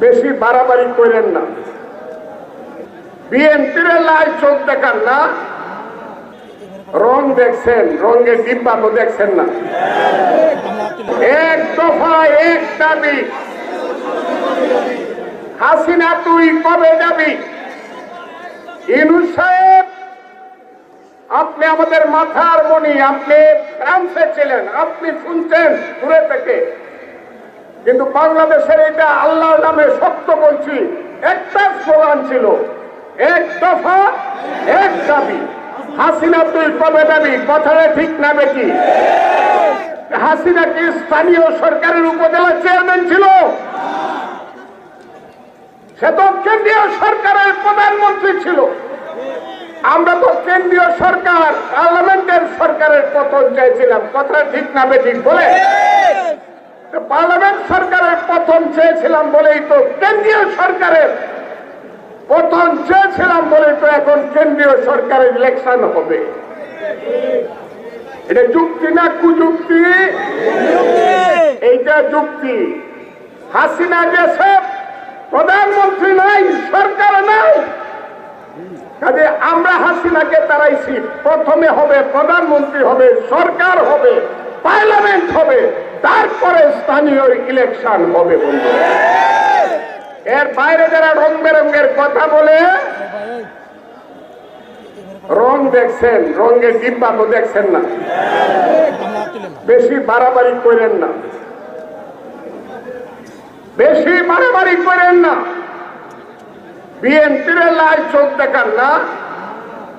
বেশি বাড়াবাড়ি করেন না। বিএনপির লাই চোখ দেখান না, রং দেখছেন, রঙের ডিব্বা তো দেখছেন না। এক দফা এক দাবি, হাসিনা তুই কবে যাবি? ইউনূস সাহেব, আপনি আমাদের মাথার মণি, আপনি ফ্রান্সে ছিলেন, আপনি শুনছেন দূরে থেকে, কিন্তু বাংলাদেশের এটা আল্লাহর নামে সত্য বলছি, একটা স্লোগান ছিল, এক দফা এক দাবি। হাসিনা তুই কবে যাবি? কথাটা ঠিক না বেটি? হাসিনা কি স্থানীয় সরকারের উপজেলা চেয়ারম্যান ছিল? সে তো কেন্দ্রীয় সরকারের প্রধানমন্ত্রী ছিল। আমরা তো কেন্দ্রীয় সরকার, পার্লামেন্টের সরকারের পতন চাইছিলাম। কথাটা ঠিক না বেঠিক বলে? পার্লামেন্ট সরকারের পতন চেয়েছিলাম বলেই তো কেন্দ্রীয় সরকারের পতন চেয়েছিলাম বলে তো এখন কেন্দ্রীয় সরকারের ইলেকশন হবে। এটা যুক্তি না কুযুক্তি? এইটা যুক্তি। হাসিনা গেছে, প্রধানমন্ত্রী নাই, সরকার নাই, কাজে আমরা হাসিনাকে তাড়াইছি। প্রথমে হবে প্রধানমন্ত্রী, হবে সরকার, হবে পার্লামেন্ট, হবে তারপরে স্থানীয় ইলেকশন হবে। বন্ধু, এর বাইরে যারা রং বেরঙের কথা বলে, রং দেখছেন, রঙের ডিব্বা তো দেখছেন না। বেশি বাড়াবাড়ি করেন না, বেশি বাড়াবাড়ি করেন না। বিএনপির লাই চোখ দেখান না,